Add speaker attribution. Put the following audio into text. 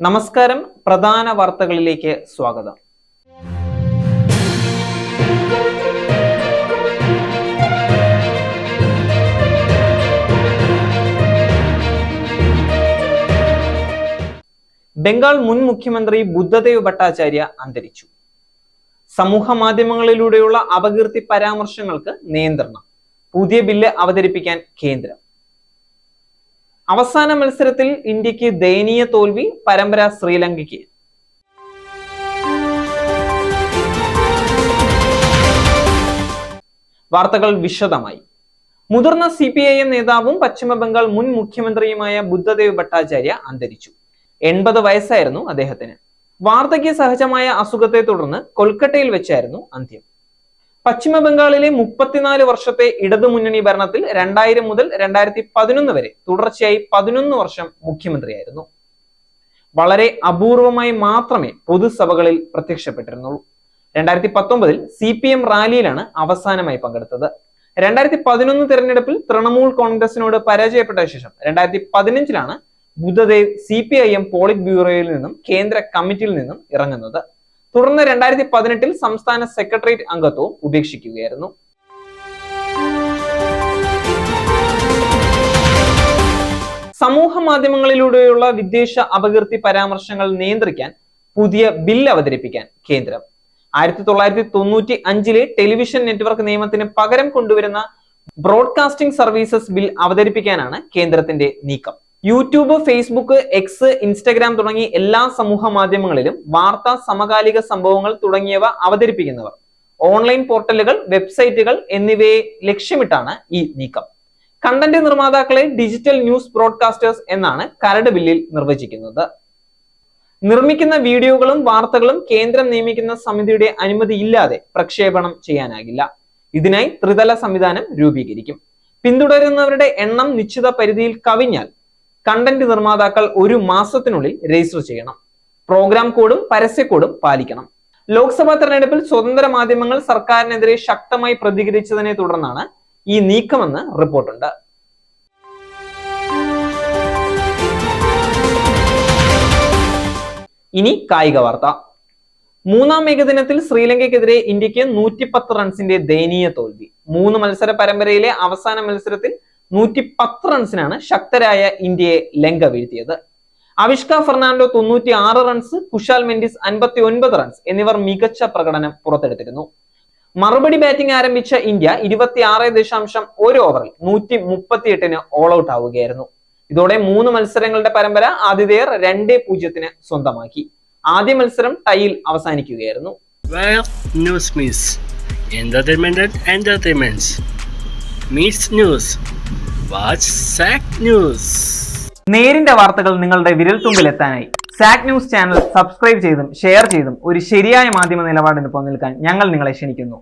Speaker 1: നമസ്കാരം. പ്രധാന വാർത്തകളിലേക്ക് സ്വാഗതം. ബംഗാൾ മുൻ മുഖ്യമന്ത്രി ബുദ്ധദേവ് ഭട്ടാചാര്യ അന്തരിച്ചു. സമൂഹ മാധ്യമങ്ങളിലൂടെയുള്ള അപകീർത്തി പരാമർശങ്ങൾക്ക് നിയന്ത്രണം. പുതിയ ബില്ല് അവതരിപ്പിക്കാൻ കേന്ദ്രം. അവസാന മത്സരത്തിൽ ഇന്ത്യക്ക് ദയനീയ തോൽവി, പരമ്പര ശ്രീലങ്കയ്ക്ക്. വാർത്തകൾ വിശദമായി. മുതിർന്ന CPIM നേതാവും പശ്ചിമ ബംഗാൾ മുൻ മുഖ്യമന്ത്രിയുമായ ബുദ്ധദേവ് ഭട്ടാചാര്യ അന്തരിച്ചു. 80 വയസ്സായിരുന്നു അദ്ദേഹത്തിന്. വാർദ്ധക്യ സഹജമായ അസുഖത്തെ തുടർന്ന് കൊൽക്കത്തയിൽ വെച്ചായിരുന്നു അന്ത്യം. പശ്ചിമ ബംഗാളിലെ 34 വർഷത്തെ ഇടതുമുന്നണി ഭരണത്തിൽ 2000 മുതൽ 2011 വരെ തുടർച്ചയായി 11 വർഷം മുഖ്യമന്ത്രിയായിരുന്നു. വളരെ അപൂർവമായി മാത്രമേ പൊതുസഭകളിൽ പ്രത്യക്ഷപ്പെട്ടിരുന്നുള്ളൂ. 2019 CPM റാലിയിലാണ് അവസാനമായി പങ്കെടുത്തത്. 2011 തെരഞ്ഞെടുപ്പിൽ തൃണമൂൽ കോൺഗ്രസിനോട് പരാജയപ്പെട്ട ശേഷം 2015 ബുദ്ധദേവ് CPIM പോളിറ്റ് ബ്യൂറോയിൽ നിന്നും കേന്ദ്ര കമ്മിറ്റിയിൽ നിന്നും ഇറങ്ങുന്നത്. തുടർന്ന് 2018 സംസ്ഥാന സെക്രട്ടേറിയറ്റ് അംഗത്വവും ഉപേക്ഷിക്കുകയായിരുന്നു. സമൂഹ മാധ്യമങ്ങളിലൂടെയുള്ള വിദ്വേഷ അപകീർത്തി പരാമർശങ്ങൾ നിയന്ത്രിക്കാൻ പുതിയ ബില്ല് അവതരിപ്പിക്കാൻ കേന്ദ്രം. 1995 ടെലിവിഷൻ നെറ്റ്വർക്ക് നിയമത്തിന് പകരം കൊണ്ടുവരുന്ന ബ്രോഡ്കാസ്റ്റിംഗ് സർവീസസ് ബിൽ അവതരിപ്പിക്കാനാണ് കേന്ദ്രത്തിന്റെ നീക്കം. യൂട്യൂബ്, ഫേസ്ബുക്ക്, എക്സ്, ഇൻസ്റ്റഗ്രാം തുടങ്ങി എല്ലാ സമൂഹ മാധ്യമങ്ങളിലും വാർത്താ, സമകാലിക സംഭവങ്ങൾ തുടങ്ങിയവ അവതരിപ്പിക്കുന്നവർ, ഓൺലൈൻ പോർട്ടലുകൾ, വെബ്സൈറ്റുകൾ എന്നിവയെ ലക്ഷ്യമിട്ടാണ് ഈ നീക്കം. കണ്ടന്റ് നിർമ്മാതാക്കളെ ഡിജിറ്റൽ ന്യൂസ് ബ്രോഡ്കാസ്റ്റേഴ്സ് എന്നാണ് കരട് ബില്ലിൽ നിർവചിക്കുന്നത്. നിർമ്മിക്കുന്ന വീഡിയോകളും വാർത്തകളും കേന്ദ്രം നിയമിക്കുന്ന സമിതിയുടെ അനുമതിയില്ലാതെ പ്രക്ഷേപണം ചെയ്യാനാകില്ല. ഇതിനായി ത്രിതല സംവിധാനം രൂപീകരിക്കും. പിന്തുടരുന്നവരുടെ എണ്ണം നിശ്ചിത പരിധിയിൽ കവിഞ്ഞാൽ കണ്ടന്റ് നിർമ്മാതാക്കൾ 1 മാസത്തിനുള്ളിൽ രജിസ്റ്റർ ചെയ്യണം. പ്രോഗ്രാം കോഡും പരസ്യക്കോഡും പാലിക്കണം. ലോക്സഭാ തെരഞ്ഞെടുപ്പിൽ സ്വതന്ത്ര മാധ്യമങ്ങൾ സർക്കാരിനെതിരെ ശക്തമായി പ്രതികരിച്ചതിനെ തുടർന്നാണ് ഈ നീക്കമെന്ന് റിപ്പോർട്ടുണ്ട്. ഇനി കായിക വാർത്ത. 3-ാം ഏകദിനത്തിൽ ശ്രീലങ്കയ്ക്കെതിരെ ഇന്ത്യക്ക് 110 റൺസിന്റെ ദയനീയ തോൽവി. 3 മത്സര പരമ്പരയിലെ അവസാന മത്സരത്തിൽ 110 റൺസിനാണ് ശക്തരായ ഇന്ത്യയെ ലങ്ക വീഴ്ത്തിയത്. അവിഷ്ക ഫെർണാണ്ടോ 96 റൺസ്, കുശാൽ മെൻഡിസ് 59 റൺസ് എന്നിവർ മികച്ച പ്രകടനം പുറത്തെടുത്തിരുന്നു. മറുപടി ബാറ്റിംഗ് ആരംഭിച്ച ഇന്ത്യ 26.1 ഓവറിൽ 138 ഓൾ ഔട്ട് ആവുകയായിരുന്നു. ഇതോടെ 3 മത്സരങ്ങളുടെ പരമ്പര ആതിഥേയർ 2-0 സ്വന്തമാക്കി. ആദ്യ മത്സരം ടൈയിൽ അവസാനിക്കുകയായിരുന്നു. നേരിന്റെ വാർത്തകൾ നിങ്ങളുടെ വിരൽത്തുമ്പിൽ എത്താനായി സാക് ന്യൂസ് ചാനൽ സബ്സ്ക്രൈബ് ചെയ്തും ഷെയർ ചെയ്തും ഒരു ശരിയായ മാധ്യമ നിലപാടിനൊപ്പം നിൽക്കാൻ ഞങ്ങൾ നിങ്ങളെ ക്ഷണിക്കുന്നു.